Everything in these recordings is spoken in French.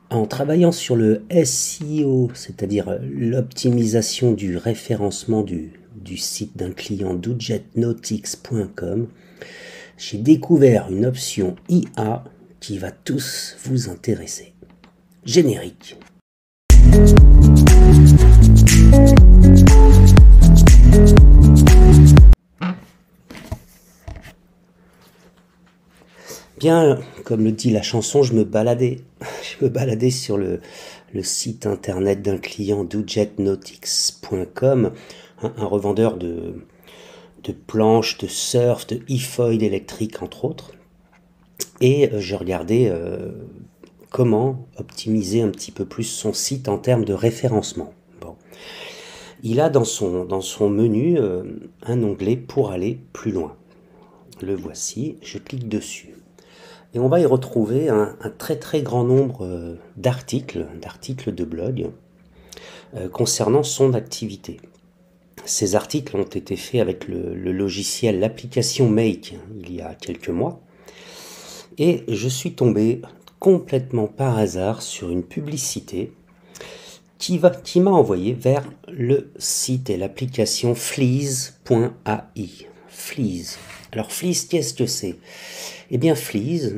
En travaillant sur le SEO, c'est-à-dire l'optimisation du référencement du site d'un client doujetonautics.com, j'ai découvert une option IA qui va tous vous intéresser. Générique. Bien, comme le dit la chanson, je me baladais sur le site internet d'un client doujetonautics.com, un revendeur de planches, de surf, de e-foil électrique entre autres. Et je regardais comment optimiser un petit peu plus son site en termes de référencement. Bon. Il a dans son menu un onglet pour aller plus loin. Le voici, je clique dessus. Et on va y retrouver un très très grand nombre d'articles de blog concernant son activité. Ces articles ont été faits avec le logiciel, l'application Make, il y a quelques mois. Et je suis tombé complètement par hasard sur une publicité qui m'a envoyé vers le site et l'application Fleas.ai. Fleas. Alors Fleas, qu'est-ce que c'est? Eh bien Fleas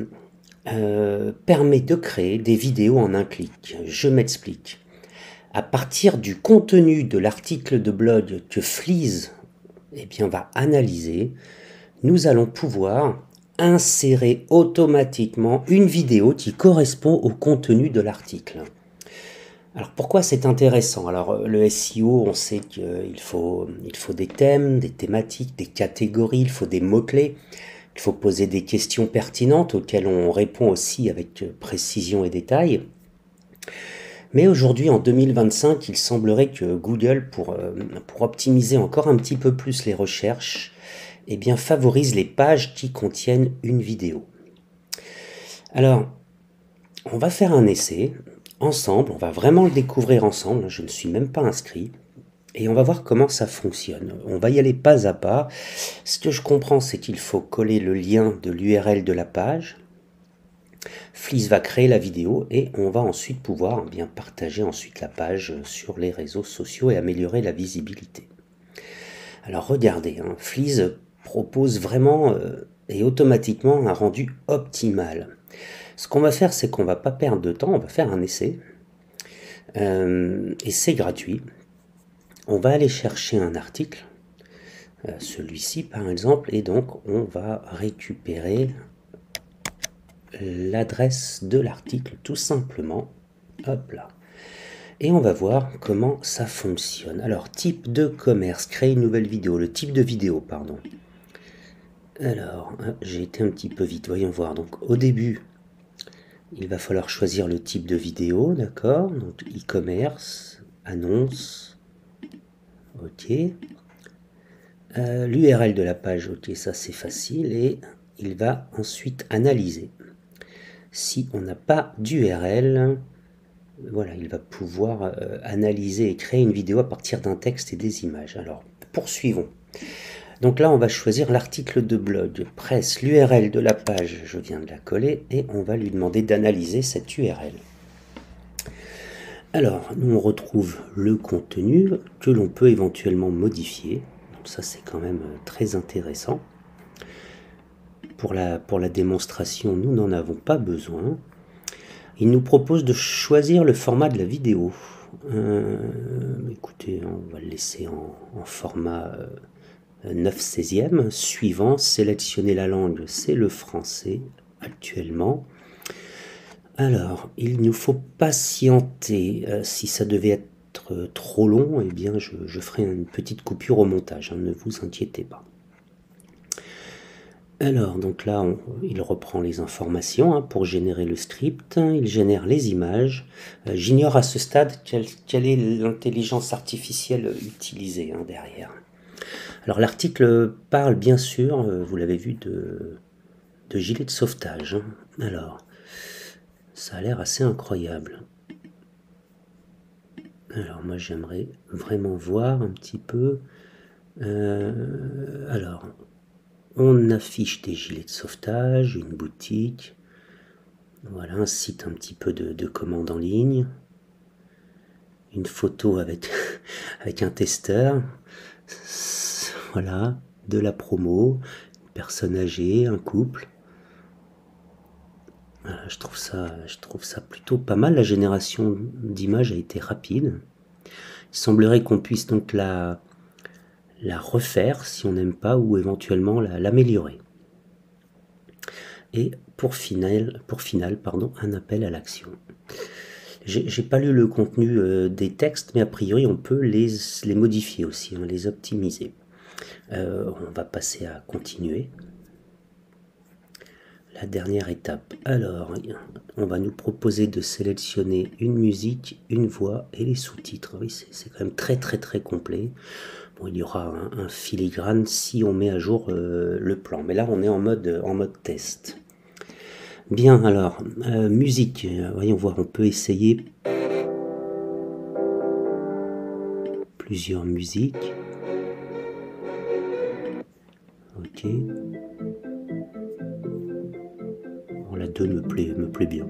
permet de créer des vidéos en un clic. Je m'explique. À partir du contenu de l'article de blog que Fleas va analyser, nous allons pouvoir insérer automatiquement une vidéo qui correspond au contenu de l'article. Alors pourquoi c'est intéressant? Alors le SEO, on sait qu'il faut des thèmes, des thématiques, des catégories, il faut des mots-clés, il faut poser des questions pertinentes auxquelles on répond aussi avec précision et détail. Mais aujourd'hui, en 2025, il semblerait que Google, pour optimiser encore un petit peu plus les recherches, favorise les pages qui contiennent une vidéo. Alors, on va faire un essai ensemble, on va vraiment le découvrir ensemble, je ne suis même pas inscrit, et on va voir comment ça fonctionne. On va y aller pas à pas. Ce que je comprends, c'est qu'il faut coller le lien de l'URL de la page. Fleas va créer la vidéo et on va ensuite pouvoir partager ensuite la page sur les réseaux sociaux et améliorer la visibilité. Alors regardez, Fleas propose vraiment et automatiquement un rendu optimal. Ce qu'on va faire, c'est qu'on va pas perdre de temps, on va faire un essai. Et c'est gratuit. On va aller chercher un article, celui-ci par exemple, et donc on va récupérer l'adresse de l'article tout simplement. Hop là. Et on va voir comment ça fonctionne. Alors, type de commerce, créer une nouvelle vidéo, le type de vidéo, pardon. Alors, j'ai été un petit peu vite, voyons voir. Donc, au début, il va falloir choisir le type de vidéo, d'accord? Donc, e-commerce, annonce, ok. L'URL de la page, ok, ça c'est facile. Et il va ensuite analyser. Si on n'a pas d'URL, voilà, il va pouvoir analyser et créer une vidéo à partir d'un texte et des images. Alors, poursuivons. Donc là, on va choisir l'article de blog, presse, l'URL de la page, je viens de la coller, et on va lui demander d'analyser cette URL. Alors, nous on retrouve le contenu que l'on peut éventuellement modifier. Donc ça, c'est quand même très intéressant. Pour la démonstration, nous n'en avons pas besoin. Il nous propose de choisir le format de la vidéo. Écoutez, on va le laisser en format 9/16. Suivant, sélectionner la langue, c'est le français actuellement. Alors, il nous faut patienter. Si ça devait être trop long, eh bien, je ferai une petite coupure au montage, ne vous inquiétez pas. Alors, donc là, il reprend les informations pour générer le script, il génère les images. J'ignore à ce stade quelle est l'intelligence artificielle utilisée derrière. Alors, l'article parle bien sûr, vous l'avez vu, de gilet de sauvetage. Alors, ça a l'air assez incroyable. Alors, moi, j'aimerais vraiment voir un petit peu. Alors, on affiche des gilets de sauvetage, une boutique. Voilà un site un petit peu de commande en ligne. Une photo avec, avec un testeur. Voilà, de la promo, une personne âgée, un couple. Voilà, je trouve ça plutôt pas mal. La génération d'images a été rapide. Il semblerait qu'on puisse donc la refaire si on n'aime pas, ou éventuellement l'améliorer. Et pour final, un appel à l'action. J'ai pas lu le contenu des textes, mais a priori on peut les modifier aussi, hein, les optimiser. On va passer à continuer. La dernière étape. Alors, on va nous proposer de sélectionner une musique, une voix et les sous-titres. Oui, c'est quand même très complet. Bon, il y aura un filigrane si on met à jour le plan. Mais là, on est en mode test. Bien, alors, musique. Voyons voir, on peut essayer plusieurs musiques. Ok. Bon, la 2 me plaît bien.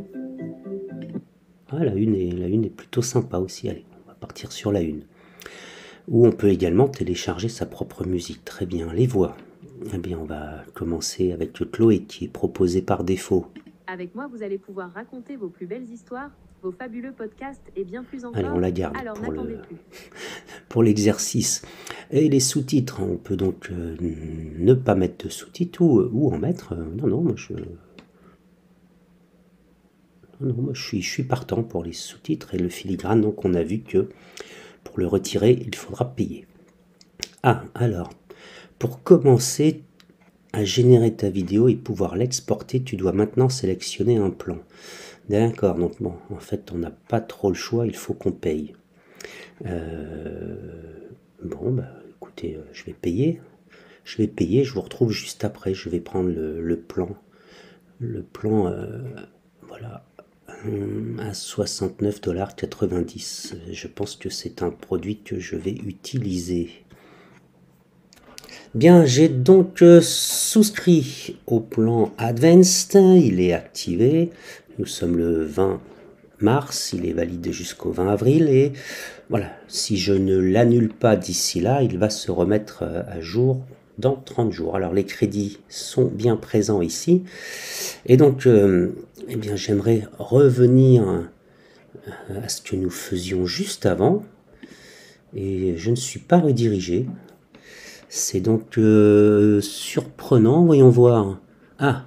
Ah, la une est plutôt sympa aussi. Allez, on va partir sur la 1. Ou on peut également télécharger sa propre musique. Très bien, les voix. Eh bien, on va commencer avec Chloé, qui est proposée par défaut. Avec moi, vous allez pouvoir raconter vos plus belles histoires, vos fabuleux podcasts et bien plus encore. Allez, on la garde alors n'attendez plus. Pour l'exercice. Et les sous-titres, on peut donc ne pas mettre de sous-titres ou en mettre. Non, moi je suis partant pour les sous-titres et le filigrane. Donc on a vu que pour le retirer, il faudra payer. Ah, alors, pour commencer à générer ta vidéo et pouvoir l'exporter, tu dois maintenant sélectionner un plan. D'accord, donc bon, en fait, on n'a pas trop le choix, il faut qu'on paye. Bon, bah écoutez, je vais payer. Je vous retrouve juste après. Je vais prendre le plan. Voilà, à 69,90 $. Je pense que c'est un produit que je vais utiliser. Bien, j'ai donc souscrit au plan Advanced. Il est activé. Nous sommes le 20 mars. Il est valide jusqu'au 20 avril. Et voilà, si je ne l'annule pas d'ici là, il va se remettre à jour dans 30 jours. Alors, les crédits sont bien présents ici. Et donc, eh bien, j'aimerais revenir à ce que nous faisions juste avant. Et je ne suis pas redirigé. C'est donc surprenant, voyons voir. Ah,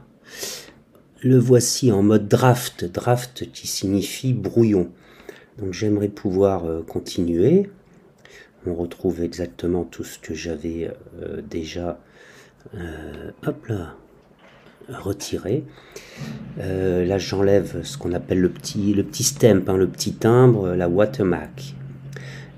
le voici en mode draft, draft qui signifie brouillon. Donc j'aimerais pouvoir continuer. On retrouve exactement tout ce que j'avais déjà hop là, retiré. Là j'enlève ce qu'on appelle le petit stamp, hein, le petit timbre, la watermark.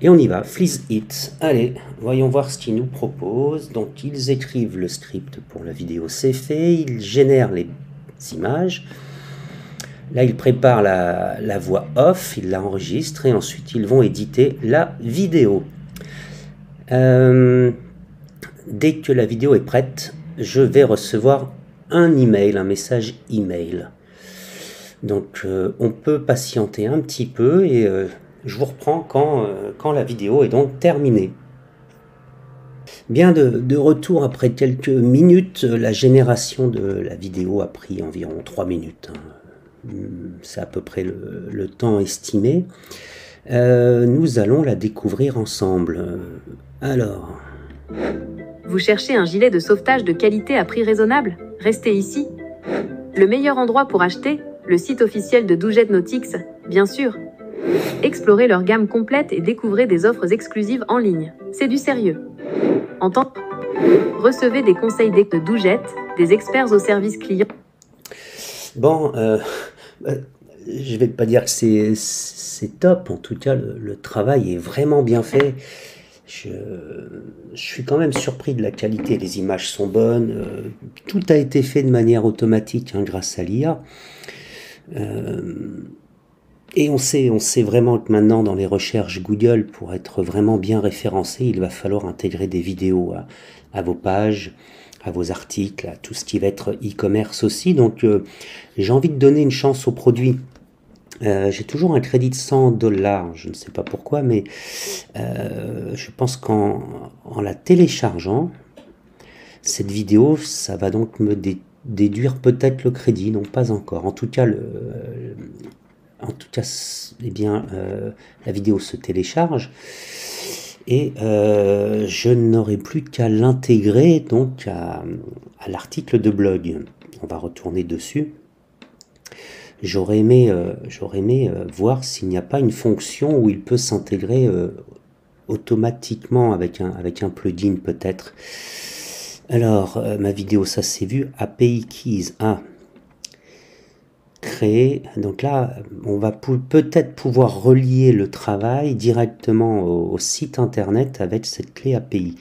Et on y va, Fleece It. Allez, voyons voir ce qu'ils nous proposent. Donc, ils écrivent le script pour la vidéo, c'est fait. Ils génèrent les images. Là, ils préparent la voix off, ils l'enregistrent et ensuite, ils vont éditer la vidéo. Dès que la vidéo est prête, je vais recevoir un email, un message email. Donc, on peut patienter un petit peu et... je vous reprends quand la vidéo est donc terminée. Bien, de retour après quelques minutes, la génération de la vidéo a pris environ 3 minutes. C'est à peu près le temps estimé. Nous allons la découvrir ensemble. Alors... Vous cherchez un gilet de sauvetage de qualité à prix raisonnable? Restez ici. Le meilleur endroit pour acheter? Le site officiel de Doujette Nautics, bien sûr. Explorez leur gamme complète et découvrez des offres exclusives en ligne. C'est du sérieux. En temps, recevez des conseils de Doujette, des experts au service client. Bon, je vais pas dire que c'est top. En tout cas, le travail est vraiment bien fait. Je suis quand même surpris de la qualité. Les images sont bonnes. Tout a été fait de manière automatique, hein, grâce à l'IA. Et on sait vraiment que maintenant, dans les recherches Google, pour être vraiment bien référencé, il va falloir intégrer des vidéos à vos pages, à vos articles, à tout ce qui va être e-commerce aussi. Donc j'ai envie de donner une chance au produit. J'ai toujours un crédit de 100 $, je ne sais pas pourquoi, mais je pense qu'en la téléchargeant, cette vidéo, ça va donc me déduire peut-être le crédit, non pas encore. En tout cas, eh bien, la vidéo se télécharge et je n'aurai plus qu'à l'intégrer donc à l'article de blog. On va retourner dessus. J'aurais aimé voir s'il n'y a pas une fonction où il peut s'intégrer automatiquement avec un plugin peut-être. Alors, ma vidéo, ça s'est vu. API Keys, créer. Donc là, on va peut-être pouvoir relier le travail directement au site internet avec cette clé API.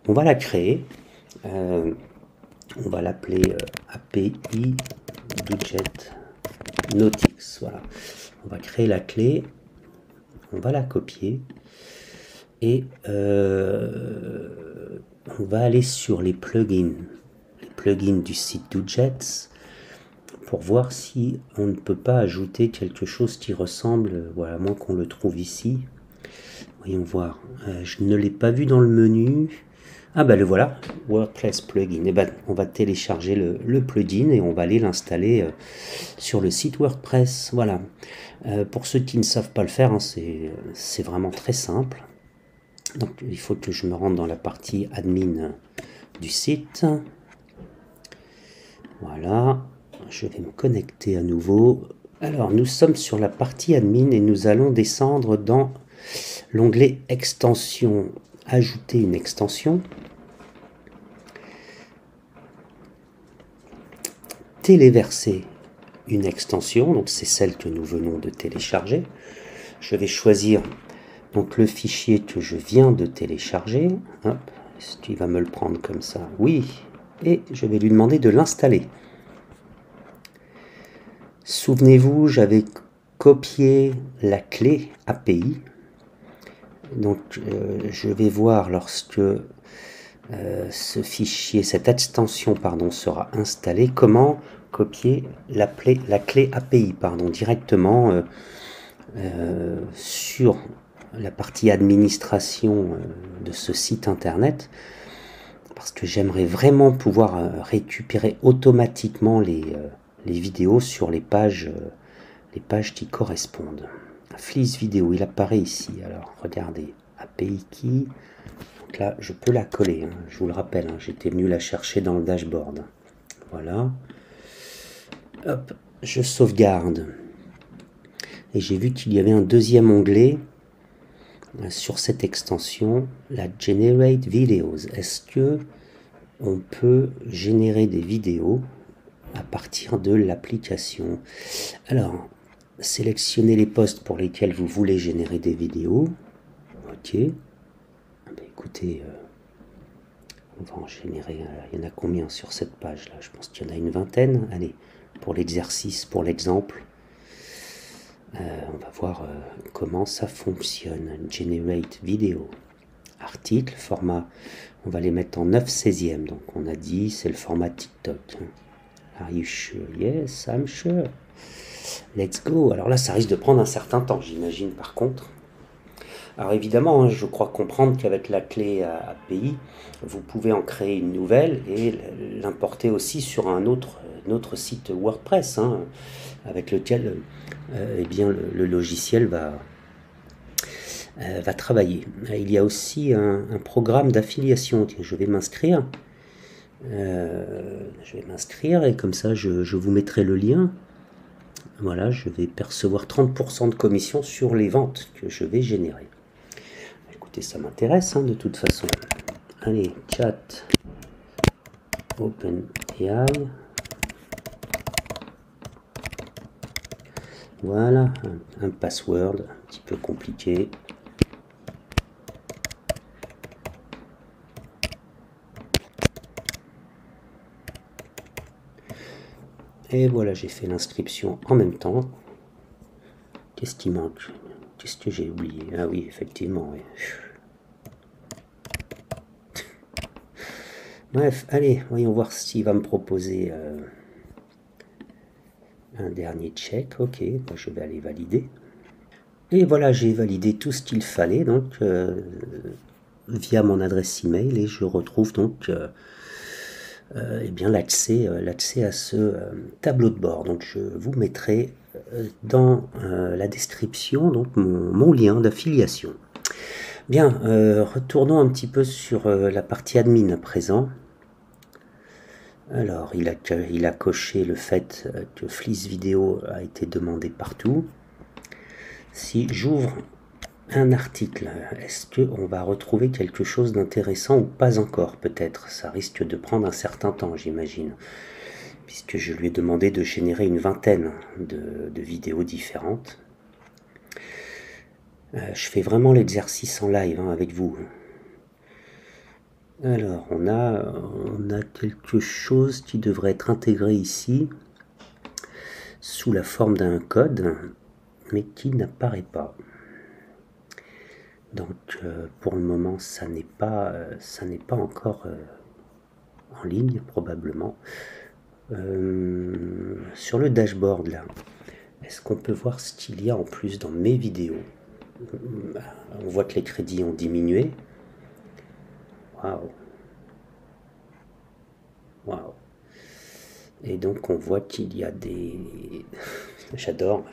On va la créer. On va l'appeler API Doodjet Notix. Voilà. On va créer la clé. On va la copier. Et on va aller sur les plugins du site Doodjet pour voir si on ne peut pas ajouter quelque chose qui ressemble, voilà, à moins qu'on le trouve ici. Voyons voir. Je ne l'ai pas vu dans le menu. Ah ben le voilà, WordPress plugin. Et ben, on va télécharger le plugin et on va aller l'installer sur le site WordPress. Voilà. Pour ceux qui ne savent pas le faire, hein, c'est vraiment très simple. Donc il faut que je me rende dans la partie admin du site. Voilà, je vais me connecter à nouveau. Alors nous sommes sur la partie admin et nous allons descendre dans l'onglet extension. Ajouter une extension. Téléverser une extension, donc c'est celle que nous venons de télécharger. Je vais choisir donc le fichier que je viens de télécharger. Hop, est-ce qu'il va me le prendre comme ça? Oui. Et je vais lui demander de l'installer. Souvenez-vous, j'avais copié la clé API. Donc je vais voir lorsque ce fichier, cette extension pardon, sera installée, comment copier la clé API directement sur la partie administration de ce site internet, parce que j'aimerais vraiment pouvoir récupérer automatiquement les vidéos sur les pages qui correspondent. Fleece vidéo, il apparaît ici. Alors regardez, API Key. Donc là, je peux la coller, hein, je vous le rappelle, hein, j'étais venu la chercher dans le dashboard. Voilà. Hop, je sauvegarde. Et j'ai vu qu'il y avait un deuxième onglet sur cette extension, la Generate Videos. Est-ce que on peut générer des vidéos à partir de l'application? Alors, sélectionnez les postes pour lesquels vous voulez générer des vidéos. Ok. Écoutez, on va en générer. Il y en a combien sur cette page là? Je pense qu'il y en a une vingtaine. Allez, pour l'exercice, pour l'exemple, on va voir comment ça fonctionne. Generate video. Article, format, on va les mettre en 9/16. Donc on a dit, c'est le format TikTok. Are you sure? Yes, I'm sure. Let's go. Alors là, ça risque de prendre un certain temps, j'imagine, par contre. Alors évidemment, hein, je crois comprendre qu'avec la clé API, vous pouvez en créer une nouvelle et l'importer aussi sur un autre site WordPress, hein, avec lequel eh bien, le logiciel va travailler. Il y a aussi un programme d'affiliation. Je vais m'inscrire. Et comme ça, je vous mettrai le lien. Voilà, je vais percevoir 30% de commission sur les ventes que je vais générer. Écoutez, ça m'intéresse hein, de toute façon. Allez, chat, OpenAI. Voilà, un password un petit peu compliqué. Et voilà, j'ai fait l'inscription en même temps. Qu'est-ce qui manque? Qu'est-ce que j'ai oublié? Ah oui, effectivement. Oui. Bref, allez, voyons voir s'il va me proposer un dernier check. Ok, moi je vais aller valider. Et voilà, j'ai validé tout ce qu'il fallait donc via mon adresse email et je retrouve donc eh bien l'accès à ce tableau de bord. Donc je vous mettrai dans la description donc mon lien d'affiliation. Bien, retournons un petit peu sur la partie admin à présent. Alors, il a coché le fait que Fleece Vidéo a été demandé partout. Si j'ouvre un article, est-ce qu'on va retrouver quelque chose d'intéressant ou pas encore peut-être? Ça risque de prendre un certain temps, j'imagine, puisque je lui ai demandé de générer une vingtaine de vidéos différentes. Je fais vraiment l'exercice en live avec vous. Alors, on a quelque chose qui devrait être intégré ici, sous la forme d'un code, mais qui n'apparaît pas. Donc, pour le moment, ça n'est pas encore en ligne, probablement. Sur le dashboard, là, est-ce qu'on peut voir ce qu'il y a en plus dans mes vidéos? On voit que les crédits ont diminué. Waouh! Waouh! Et donc on voit qu'il y a des... J'adore.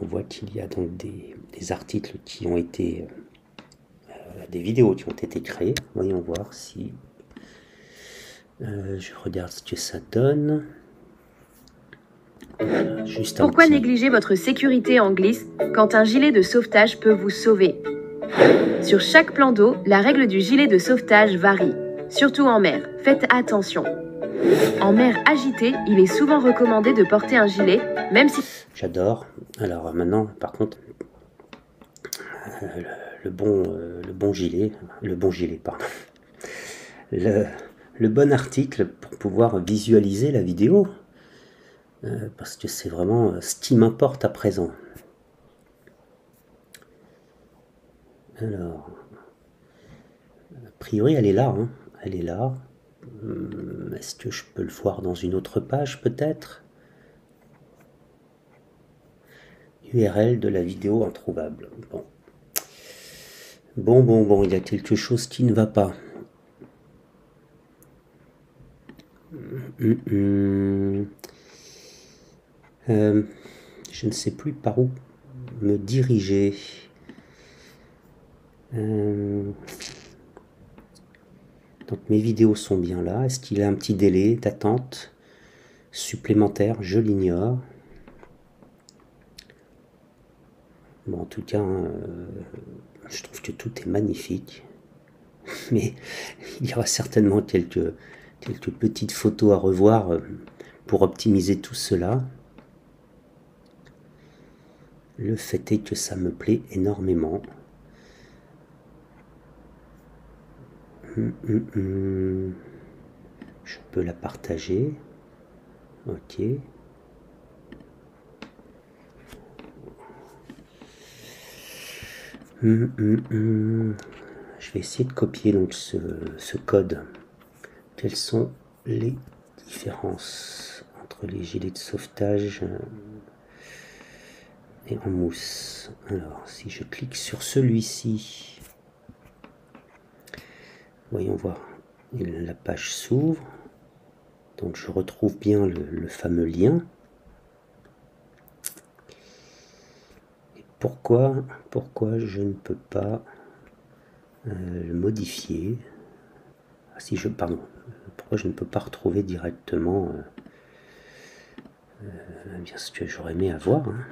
On voit qu'il y a donc des articles qui ont été... des vidéos qui ont été créées. Voyons voir si... je regarde ce que ça donne. Juste un Pourquoi petit... négliger votre sécurité en glisse quand un gilet de sauvetage peut vous sauver? Sur chaque plan d'eau, la règle du gilet de sauvetage varie. Surtout en mer, faites attention. En mer agitée, il est souvent recommandé de porter un gilet, même si... J'adore. Alors maintenant, par contre, le bon gilet, pardon. Le bon article pour pouvoir visualiser la vidéo, parce que c'est vraiment ce qui m'importe à présent. Alors, a priori, elle est là, hein. Elle est là. Est-ce que je peux le voir dans une autre page, peut-être? URL de la vidéo introuvable. Bon, il y a quelque chose qui ne va pas. Je ne sais plus par où me diriger. Donc mes vidéos sont bien là. Est-ce qu'il y a un petit délai d'attente supplémentaire? Je l'ignore. Bon, en tout cas, je trouve que tout est magnifique. Mais il y aura certainement quelques petites photos à revoir pour optimiser tout cela. Le fait est que ça me plaît énormément. Je peux la partager. Ok. Je vais essayer de copier donc ce code. Quelles sont les différences entre les gilets de sauvetage et en mousse? Alors, si je clique sur celui-ci, voyons voir, la page s'ouvre. Donc je retrouve bien le fameux lien. Et pourquoi je ne peux pas le modifier? Pardon, pourquoi je ne peux pas retrouver directement bien ce que j'aurais aimé avoir, hein.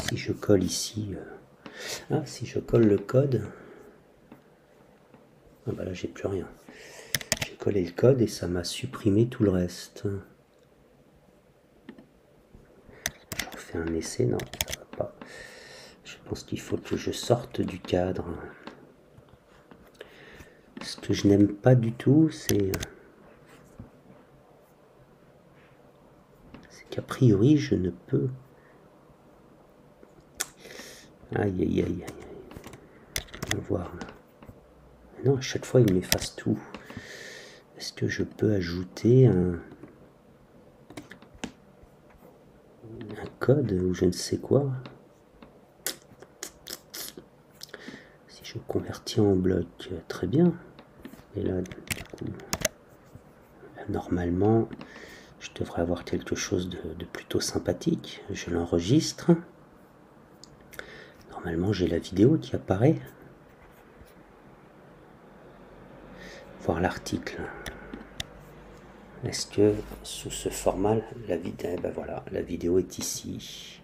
Si je colle ici, si je colle le code, bah là j'ai plus rien. J'ai collé le code et ça m'a supprimé tout le reste. Je refais un essai, non, ça va pas. Je pense qu'il faut que je sorte du cadre. Ce que je n'aime pas du tout, c'est qu'a priori je ne peux... Aïe. On va voir. Non, à chaque fois il m'efface tout. Est-ce que je peux ajouter un code ou je ne sais quoi? Si je convertis en bloc, très bien. Et là, du coup, normalement, je devrais avoir quelque chose de plutôt sympathique. Je l'enregistre. Normalement, j'ai la vidéo qui apparaît. Voir l'article. Est-ce que sous ce format, la vidéo, ben voilà, la vidéo est ici.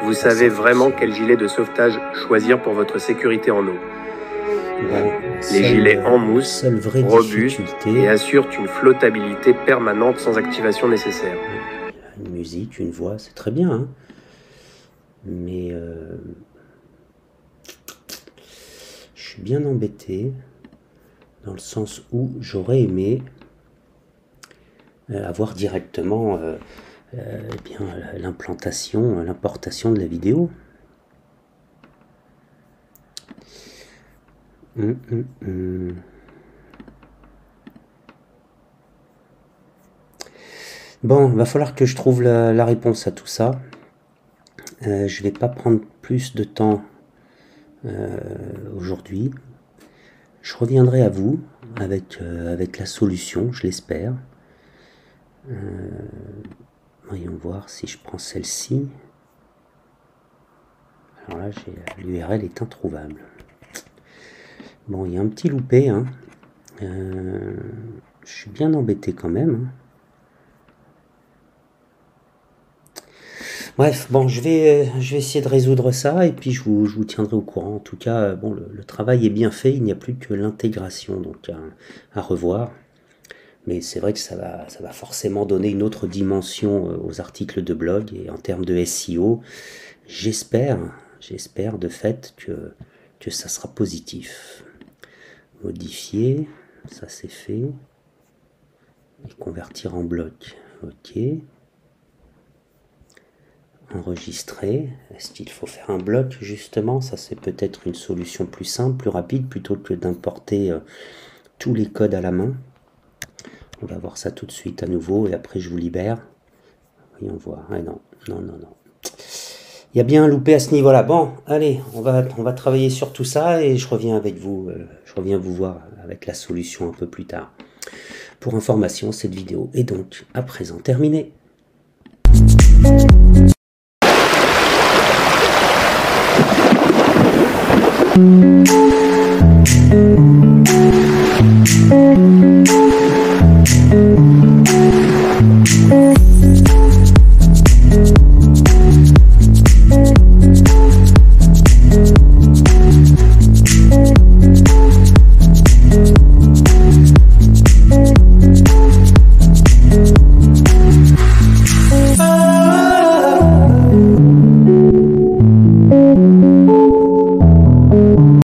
Vous savez vraiment quel gilet de sauvetage choisir pour votre sécurité en eau. Bon, Les gilets en mousse, robustes et assurent une flottabilité permanente sans activation nécessaire. Une musique, une voix, c'est très bien. Hein, mais je suis bien embêté dans le sens où j'aurais aimé avoir directement l'importation de la vidéo. Bon, va falloir que je trouve la réponse à tout ça. Je vais pas prendre plus de temps aujourd'hui. Je reviendrai à vous avec la solution, je l'espère. Voyons voir si je prends celle-ci. Alors là, l'URL est introuvable. Bon, il y a un petit loupé. Hein. Je suis bien embêté quand même. Bref, bon, je vais essayer de résoudre ça et puis je vous tiendrai au courant. En tout cas, bon, le travail est bien fait. Il n'y a plus que l'intégration donc à revoir. Mais c'est vrai que ça va forcément donner une autre dimension aux articles de blog et en termes de SEO, j'espère de fait que ça sera positif. Modifier, ça c'est fait. Et convertir en bloc, ok. Enregistrer, est-ce qu'il faut faire un bloc justement? Ça c'est peut-être une solution plus simple, plus rapide, plutôt que d'importer tous les codes à la main. On va voir ça tout de suite à nouveau et après je vous libère. Voyons voir. Ah non. Il y a bien un loupé à ce niveau-là. Bon, allez, on va travailler sur tout ça et je reviens avec vous. Je reviens vous voir avec la solution un peu plus tard. Pour information, cette vidéo est donc à présent terminée.